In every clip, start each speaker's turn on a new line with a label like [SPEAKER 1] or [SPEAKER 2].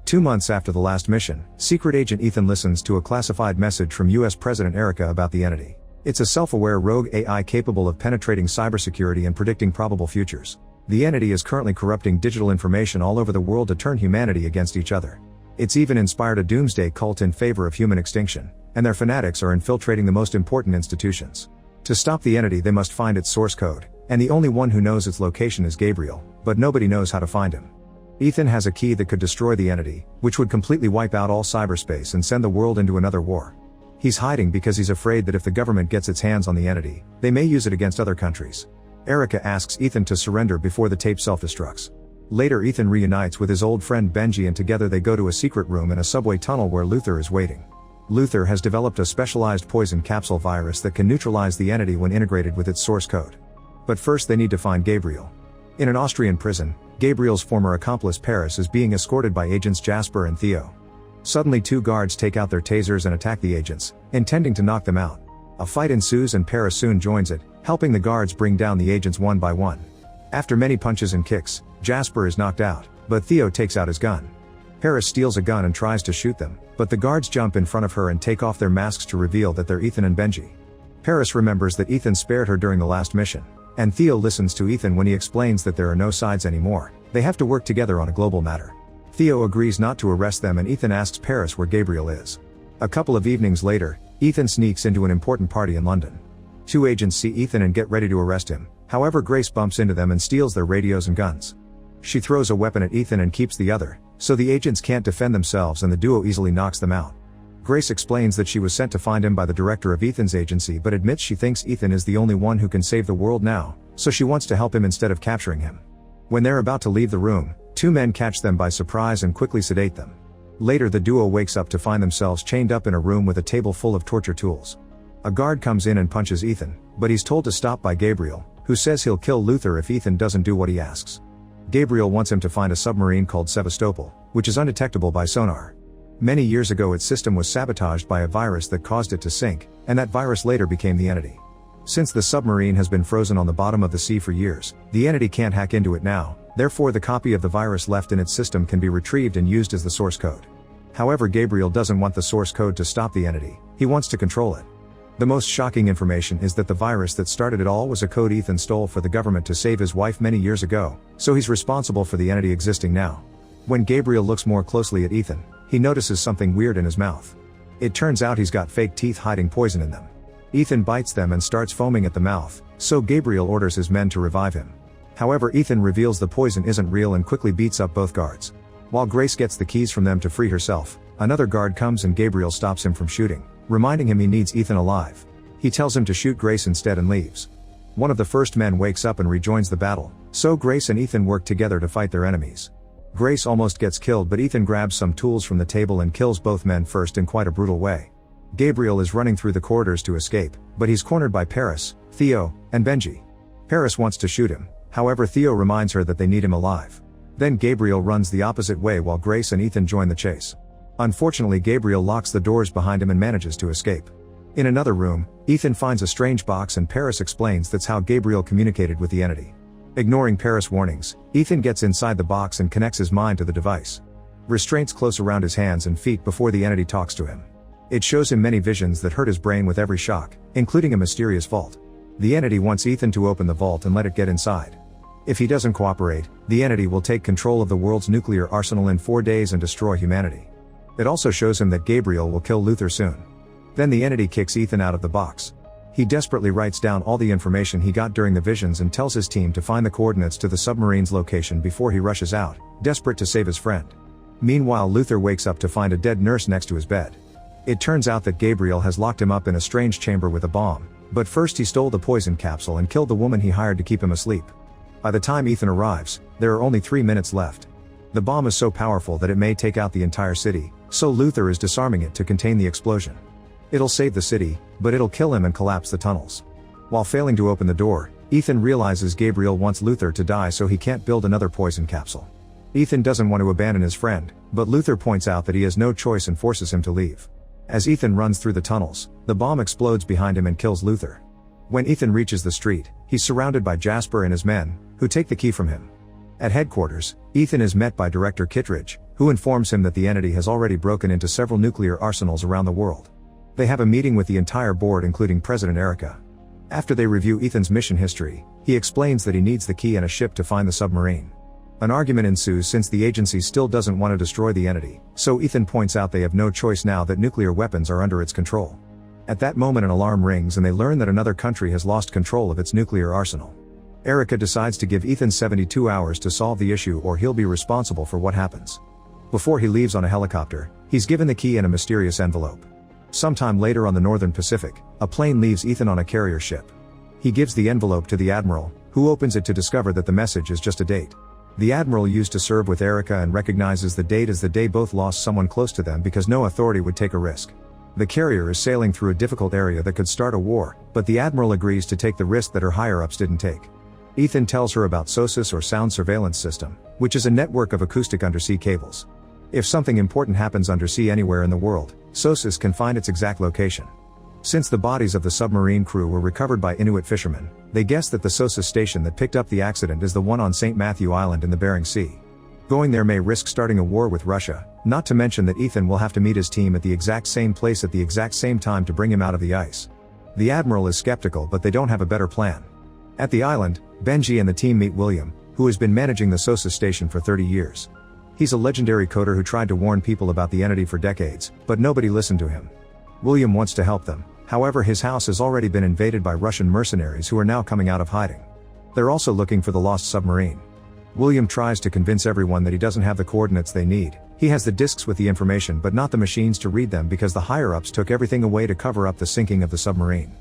[SPEAKER 1] 2 months after the last mission, Secret Agent Ethan listens to a classified message from US President Erica about the Entity. It's a self-aware rogue AI capable of penetrating cybersecurity and predicting probable futures. The Entity is currently corrupting digital information all over the world to turn humanity against each other. It's even inspired a doomsday cult in favor of human extinction, and their fanatics are infiltrating the most important institutions. To stop the Entity, they must find its source code, and the only one who knows its location is Gabriel, but nobody knows how to find him. Ethan has a key that could destroy the Entity, which would completely wipe out all cyberspace and send the world into another war. He's hiding because he's afraid that if the government gets its hands on the Entity, they may use it against other countries. Erica asks Ethan to surrender before the tape self-destructs. Later, Ethan reunites with his old friend Benji, and together they go to a secret room in a subway tunnel where Luther is waiting. Luther has developed a specialized poison capsule virus that can neutralize the Entity when integrated with its source code. But first they need to find Gabriel. In an Austrian prison, Gabriel's former accomplice Paris is being escorted by agents Jasper and Theo. Suddenly 2 guards take out their tasers and attack the agents, intending to knock them out. A fight ensues and Paris soon joins it, helping the guards bring down the agents one by one. After many punches and kicks, Jasper is knocked out, but Theo takes out his gun. Paris steals a gun and tries to shoot them, but the guards jump in front of her and take off their masks to reveal that they're Ethan and Benji. Paris remembers that Ethan spared her during the last mission, and Theo listens to Ethan when he explains that there are no sides anymore, they have to work together on a global matter. Theo agrees not to arrest them and Ethan asks Paris where Gabriel is. A couple of evenings later, Ethan sneaks into an important party in London. 2 agents see Ethan and get ready to arrest him, however Grace bumps into them and steals their radios and guns. She throws a weapon at Ethan and keeps the other, so the agents can't defend themselves and the duo easily knocks them out. Grace explains that she was sent to find him by the director of Ethan's agency, but admits she thinks Ethan is the only one who can save the world now, so she wants to help him instead of capturing him. When they're about to leave the room, 2 men catch them by surprise and quickly sedate them. Later the duo wakes up to find themselves chained up in a room with a table full of torture tools. A guard comes in and punches Ethan, but he's told to stop by Gabriel, who says he'll kill Luther if Ethan doesn't do what he asks. Gabriel wants him to find a submarine called Sevastopol, which is undetectable by sonar. Many years ago its system was sabotaged by a virus that caused it to sink, and that virus later became the Entity. Since the submarine has been frozen on the bottom of the sea for years, the Entity can't hack into it now, therefore the copy of the virus left in its system can be retrieved and used as the source code. However, Gabriel doesn't want the source code to stop the Entity, he wants to control it. The most shocking information is that the virus that started it all was a code Ethan stole for the government to save his wife many years ago, so he's responsible for the Entity existing now. When Gabriel looks more closely at Ethan, he notices something weird in his mouth. It turns out he's got fake teeth hiding poison in them. Ethan bites them and starts foaming at the mouth, so Gabriel orders his men to revive him. However, Ethan reveals the poison isn't real and quickly beats up both guards. While Grace gets the keys from them to free herself, another guard comes and Gabriel stops him from shooting, reminding him he needs Ethan alive. He tells him to shoot Grace instead and leaves. One of the first men wakes up and rejoins the battle, so Grace and Ethan work together to fight their enemies. Grace almost gets killed, but Ethan grabs some tools from the table and kills both men first in quite a brutal way. Gabriel is running through the corridors to escape, but he's cornered by Paris, Theo, and Benji. Paris wants to shoot him, however Theo reminds her that they need him alive. Then Gabriel runs the opposite way while Grace and Ethan join the chase. Unfortunately, Gabriel locks the doors behind him and manages to escape. In another room, Ethan finds a strange box and Paris explains that's how Gabriel communicated with the Entity. Ignoring Paris' warnings, Ethan gets inside the box and connects his mind to the device. Restraints close around his hands and feet before the Entity talks to him. It shows him many visions that hurt his brain with every shock, including a mysterious vault. The Entity wants Ethan to open the vault and let it get inside. If he doesn't cooperate, the Entity will take control of the world's nuclear arsenal in 4 days and destroy humanity. It also shows him that Gabriel will kill Luther soon. Then the Entity kicks Ethan out of the box. He desperately writes down all the information he got during the visions and tells his team to find the coordinates to the submarine's location before he rushes out, desperate to save his friend. Meanwhile, Luther wakes up to find a dead nurse next to his bed. It turns out that Gabriel has locked him up in a strange chamber with a bomb, but first he stole the poison capsule and killed the woman he hired to keep him asleep. By the time Ethan arrives, there are only 3 minutes left. The bomb is so powerful that it may take out the entire city, so Luther is disarming it to contain the explosion. It'll save the city, but it'll kill him and collapse the tunnels. While failing to open the door, Ethan realizes Gabriel wants Luther to die so he can't build another poison capsule. Ethan doesn't want to abandon his friend, but Luther points out that he has no choice and forces him to leave. As Ethan runs through the tunnels, the bomb explodes behind him and kills Luther. When Ethan reaches the street, he's surrounded by Jasper and his men, who take the key from him. At headquarters, Ethan is met by Director Kittredge, who informs him that the entity has already broken into several nuclear arsenals around the world. They have a meeting with the entire board including President Erica. After they review Ethan's mission history, he explains that he needs the key and a ship to find the submarine. An argument ensues since the agency still doesn't want to destroy the entity, so Ethan points out they have no choice now that nuclear weapons are under its control. At that moment an alarm rings and they learn that another country has lost control of its nuclear arsenal. Erica decides to give Ethan 72 hours to solve the issue or he'll be responsible for what happens. Before he leaves on a helicopter, he's given the key in a mysterious envelope. Sometime later on the Northern Pacific, a plane leaves Ethan on a carrier ship. He gives the envelope to the Admiral, who opens it to discover that the message is just a date. The Admiral used to serve with Erica and recognizes the date as the day both lost someone close to them because no authority would take a risk. The carrier is sailing through a difficult area that could start a war, but the Admiral agrees to take the risk that her higher-ups didn't take. Ethan tells her about SOSUS or Sound Surveillance System, which is a network of acoustic undersea cables. If something important happens undersea anywhere in the world, SOSUS can find its exact location. Since the bodies of the submarine crew were recovered by Inuit fishermen, they guess that the SOSUS station that picked up the accident is the one on St. Matthew Island in the Bering Sea. Going there may risk starting a war with Russia, not to mention that Ethan will have to meet his team at the exact same place at the exact same time to bring him out of the ice. The Admiral is skeptical but they don't have a better plan. At the island, Benji and the team meet William, who has been managing the SOSUS station for 30 years. He's a legendary coder who tried to warn people about the entity for decades, but nobody listened to him. William wants to help them, however his house has already been invaded by Russian mercenaries who are now coming out of hiding. They're also looking for the lost submarine. William tries to convince everyone that he doesn't have the coordinates they need. He has the disks with the information but not the machines to read them because the higher-ups took everything away to cover up the sinking of the submarine.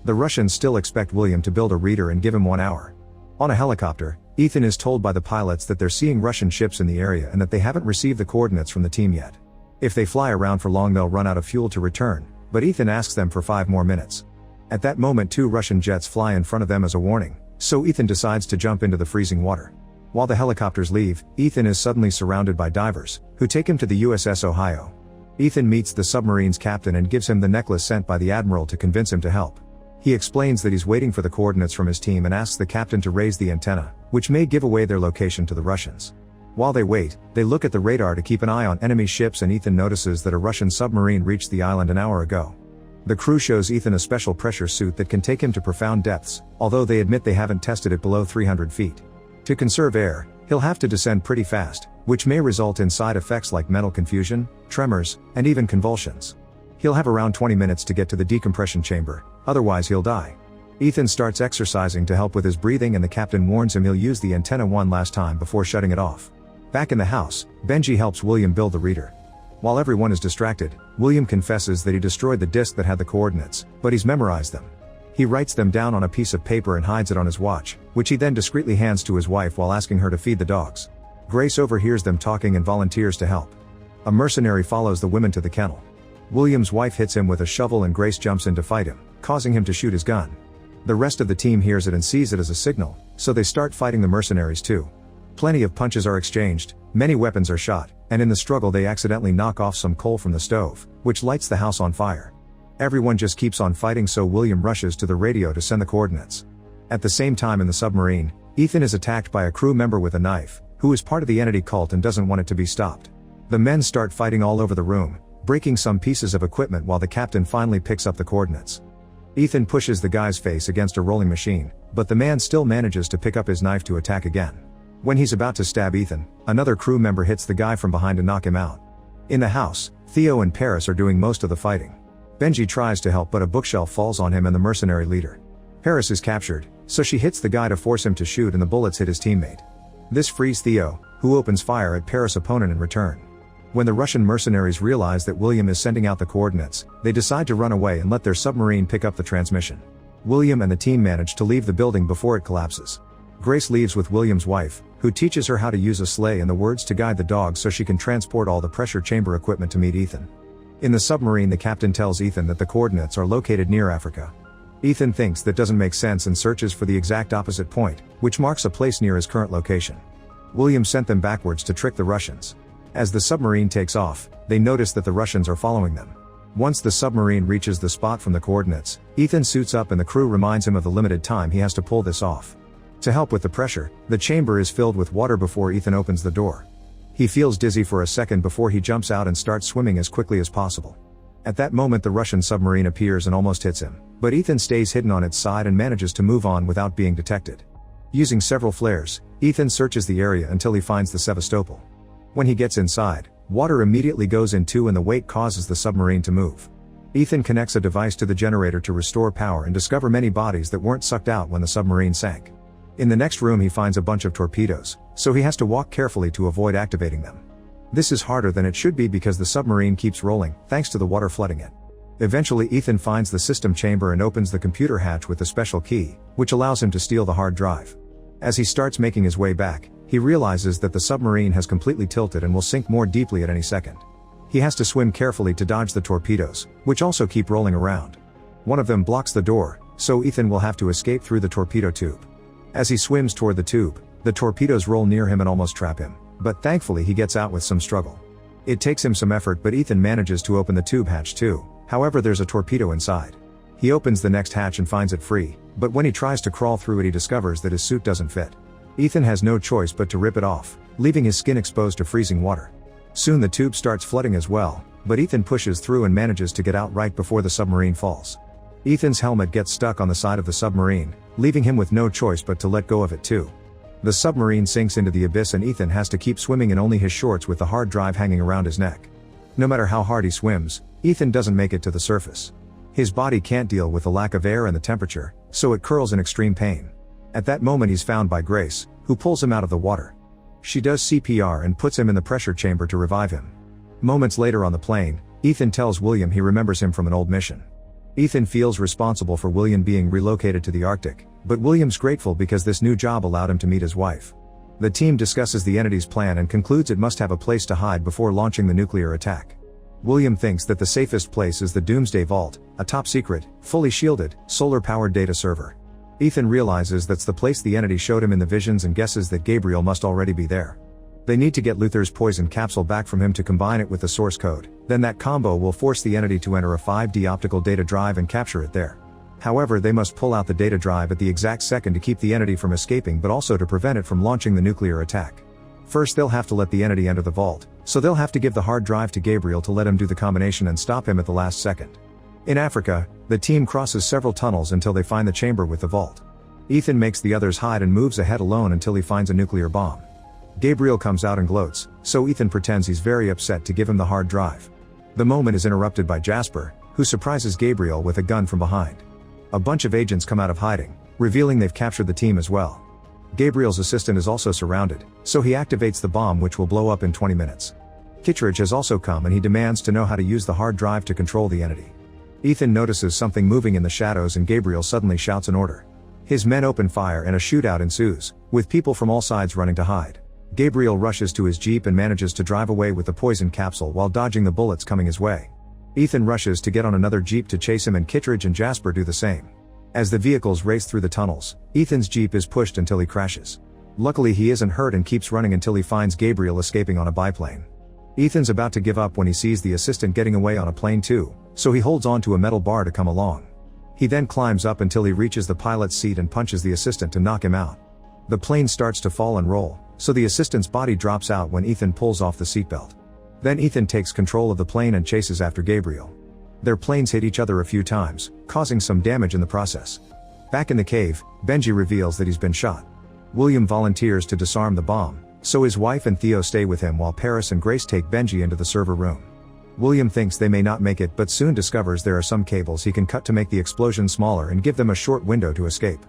[SPEAKER 1] The Russians still expect William to build a reader and give him 1 hour. On a helicopter, Ethan is told by the pilots that they're seeing Russian ships in the area and that they haven't received the coordinates from the team yet. If they fly around for long they'll run out of fuel to return, but Ethan asks them for 5 more minutes. At that moment 2 Russian jets fly in front of them as a warning, so Ethan decides to jump into the freezing water. While the helicopters leave, Ethan is suddenly surrounded by divers, who take him to the USS Ohio. Ethan meets the submarine's captain and gives him the necklace sent by the Admiral to convince him to help. He explains that he's waiting for the coordinates from his team and asks the captain to raise the antenna, which may give away their location to the Russians. While they wait, they look at the radar to keep an eye on enemy ships and Ethan notices that a Russian submarine reached the island an hour ago. The crew shows Ethan a special pressure suit that can take him to profound depths, although they admit they haven't tested it below 300 feet. To conserve air, he'll have to descend pretty fast, which may result in side effects like mental confusion, tremors, and even convulsions. He'll have around 20 minutes to get to the decompression chamber, otherwise he'll die. Ethan starts exercising to help with his breathing and the captain warns him he'll use the antenna one last time before shutting it off. Back in the house, Benji helps William build the reader. While everyone is distracted, William confesses that he destroyed the disk that had the coordinates, but he's memorized them. He writes them down on a piece of paper and hides it on his watch, which he then discreetly hands to his wife while asking her to feed the dogs. Grace overhears them talking and volunteers to help. A mercenary follows the women to the kennel. William's wife hits him with a shovel and Grace jumps in to fight him, causing him to shoot his gun. The rest of the team hears it and sees it as a signal, so they start fighting the mercenaries too. Plenty of punches are exchanged, many weapons are shot, and in the struggle they accidentally knock off some coal from the stove, which lights the house on fire. Everyone just keeps on fighting so William rushes to the radio to send the coordinates. At the same time in the submarine, Ethan is attacked by a crew member with a knife, who is part of the entity cult and doesn't want it to be stopped. The men start fighting all over the room, breaking some pieces of equipment while the captain finally picks up the coordinates. Ethan pushes the guy's face against a rolling machine, but the man still manages to pick up his knife to attack again. When he's about to stab Ethan, another crew member hits the guy from behind to knock him out. In the house, Theo and Paris are doing most of the fighting. Benji tries to help but a bookshelf falls on him and the mercenary leader. Paris is captured, so she hits the guy to force him to shoot and the bullets hit his teammate. This frees Theo, who opens fire at Paris' opponent in return. When the Russian mercenaries realize that William is sending out the coordinates, they decide to run away and let their submarine pick up the transmission. William and the team manage to leave the building before it collapses. Grace leaves with William's wife, who teaches her how to use a sleigh and the words to guide the dogs so she can transport all the pressure chamber equipment to meet Ethan. In the submarine the captain tells Ethan that the coordinates are located near Africa. Ethan thinks that doesn't make sense and searches for the exact opposite point, which marks a place near his current location. William sent them backwards to trick the Russians. As the submarine takes off, they notice that the Russians are following them. Once the submarine reaches the spot from the coordinates, Ethan suits up and the crew reminds him of the limited time he has to pull this off. To help with the pressure, the chamber is filled with water before Ethan opens the door. He feels dizzy for a second before he jumps out and starts swimming as quickly as possible. At that moment the Russian submarine appears and almost hits him, but Ethan stays hidden on its side and manages to move on without being detected. Using several flares, Ethan searches the area until he finds the Sevastopol. When he gets inside, water immediately goes in too and the weight causes the submarine to move. Ethan connects a device to the generator to restore power and discover many bodies that weren't sucked out when the submarine sank. In the next room he finds a bunch of torpedoes, so he has to walk carefully to avoid activating them. This is harder than it should be because the submarine keeps rolling, thanks to the water flooding it. Eventually Ethan finds the system chamber and opens the computer hatch with a special key, which allows him to steal the hard drive. As he starts making his way back, he realizes that the submarine has completely tilted and will sink more deeply at any second. He has to swim carefully to dodge the torpedoes, which also keep rolling around. One of them blocks the door, so Ethan will have to escape through the torpedo tube. As he swims toward the tube, the torpedoes roll near him and almost trap him, but thankfully he gets out with some struggle. It takes him some effort but Ethan manages to open the tube hatch too, however there's a torpedo inside. He opens the next hatch and finds it free, but when he tries to crawl through it he discovers that his suit doesn't fit. Ethan has no choice but to rip it off, leaving his skin exposed to freezing water. Soon the tube starts flooding as well, but Ethan pushes through and manages to get out right before the submarine falls. Ethan's helmet gets stuck on the side of the submarine, leaving him with no choice but to let go of it too. The submarine sinks into the abyss and Ethan has to keep swimming in only his shorts with the hard drive hanging around his neck. No matter how hard he swims, Ethan doesn't make it to the surface. His body can't deal with the lack of air and the temperature, so it curls in extreme pain. At that moment he's found by Grace, who pulls him out of the water. She does CPR and puts him in the pressure chamber to revive him. Moments later on the plane, Ethan tells William he remembers him from an old mission. Ethan feels responsible for William being relocated to the Arctic, but William's grateful because this new job allowed him to meet his wife. The team discusses the entity's plan and concludes it must have a place to hide before launching the nuclear attack. William thinks that the safest place is the Doomsday Vault, a top-secret, fully shielded, solar-powered data server. Ethan realizes that's the place the entity showed him in the visions and guesses that Gabriel must already be there. They need to get Luther's poison capsule back from him to combine it with the source code, then that combo will force the entity to enter a 5D optical data drive and capture it there. However, they must pull out the data drive at the exact second to keep the entity from escaping but also to prevent it from launching the nuclear attack. First they'll have to let the entity enter the vault, so they'll have to give the hard drive to Gabriel to let him do the combination and stop him at the last second. In Africa, the team crosses several tunnels until they find the chamber with the vault. Ethan makes the others hide and moves ahead alone until he finds a nuclear bomb. Gabriel comes out and gloats, so Ethan pretends he's very upset to give him the hard drive. The moment is interrupted by Jasper, who surprises Gabriel with a gun from behind. A bunch of agents come out of hiding, revealing they've captured the team as well. Gabriel's assistant is also surrounded, so he activates the bomb which will blow up in 20 minutes. Kittredge has also come and he demands to know how to use the hard drive to control the entity. Ethan notices something moving in the shadows and Gabriel suddenly shouts an order. His men open fire and a shootout ensues, with people from all sides running to hide. Gabriel rushes to his jeep and manages to drive away with the poison capsule while dodging the bullets coming his way. Ethan rushes to get on another jeep to chase him and Kittredge and Jasper do the same. As the vehicles race through the tunnels, Ethan's jeep is pushed until he crashes. Luckily he isn't hurt and keeps running until he finds Gabriel escaping on a biplane. Ethan's about to give up when he sees the assistant getting away on a plane too, so he holds on to a metal bar to come along. He then climbs up until he reaches the pilot's seat and punches the assistant to knock him out. The plane starts to fall and roll, so the assistant's body drops out when Ethan pulls off the seatbelt. Then Ethan takes control of the plane and chases after Gabriel. Their planes hit each other a few times, causing some damage in the process. Back in the cave, Benji reveals that he's been shot. William volunteers to disarm the bomb, so his wife and Theo stay with him while Paris and Grace take Benji into the server room. William thinks they may not make it but soon discovers there are some cables he can cut to make the explosion smaller and give them a short window to escape.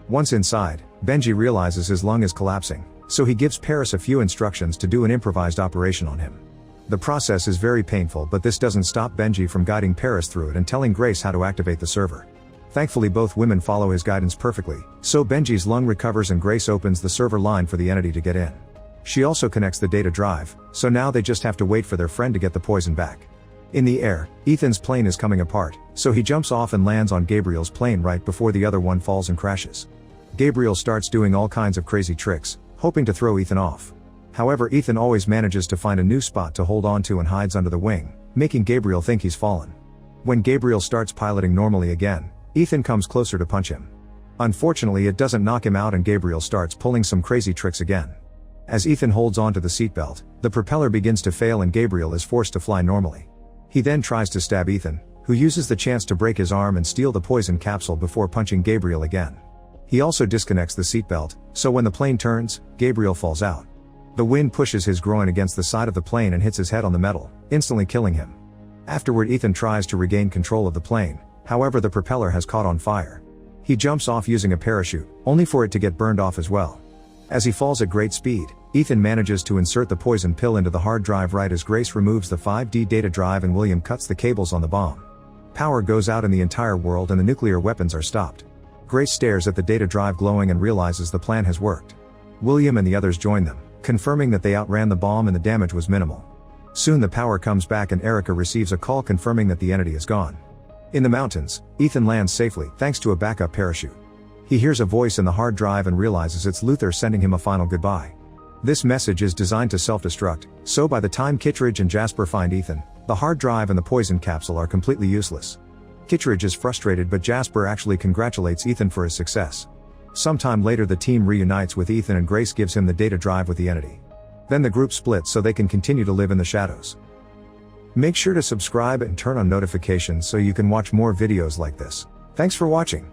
[SPEAKER 1] Once inside, Benji realizes his lung is collapsing, so he gives Paris a few instructions to do an improvised operation on him. The process is very painful but this doesn't stop Benji from guiding Paris through it and telling Grace how to activate the server. Thankfully both women follow his guidance perfectly, so Benji's lung recovers and Grace opens the server line for the entity to get in. She also connects the data drive, so now they just have to wait for their friend to get the poison back. In the air, Ethan's plane is coming apart, so he jumps off and lands on Gabriel's plane right before the other one falls and crashes. Gabriel starts doing all kinds of crazy tricks, hoping to throw Ethan off. However, Ethan always manages to find a new spot to hold on to and hides under the wing, making Gabriel think he's fallen. When Gabriel starts piloting normally again, Ethan comes closer to punch him. Unfortunately, it doesn't knock him out and Gabriel starts pulling some crazy tricks again. As Ethan holds onto the seatbelt, the propeller begins to fail and Gabriel is forced to fly normally. He then tries to stab Ethan, who uses the chance to break his arm and steal the poison capsule before punching Gabriel again. He also disconnects the seatbelt, so when the plane turns, Gabriel falls out. The wind pushes his groin against the side of the plane and hits his head on the metal, instantly killing him. Afterward, Ethan tries to regain control of the plane, however the propeller has caught on fire. He jumps off using a parachute, only for it to get burned off as well. As he falls at great speed, Ethan manages to insert the poison pill into the hard drive right as Grace removes the 5D data drive and William cuts the cables on the bomb. Power goes out in the entire world and the nuclear weapons are stopped. Grace stares at the data drive glowing and realizes the plan has worked. William and the others join them, confirming that they outran the bomb and the damage was minimal. Soon the power comes back and Erica receives a call confirming that the entity is gone. In the mountains, Ethan lands safely thanks to a backup parachute. He hears a voice in the hard drive and realizes it's Luther sending him a final goodbye. This message is designed to self-destruct, so by the time Kittredge and Jasper find Ethan, the hard drive and the poison capsule are completely useless. Kittredge is frustrated but Jasper actually congratulates Ethan for his success. Sometime later the team reunites with Ethan and Grace gives him the data drive with the entity. Then the group splits so they can continue to live in the shadows. Make sure to subscribe and turn on notifications so you can watch more videos like this. Thanks for watching.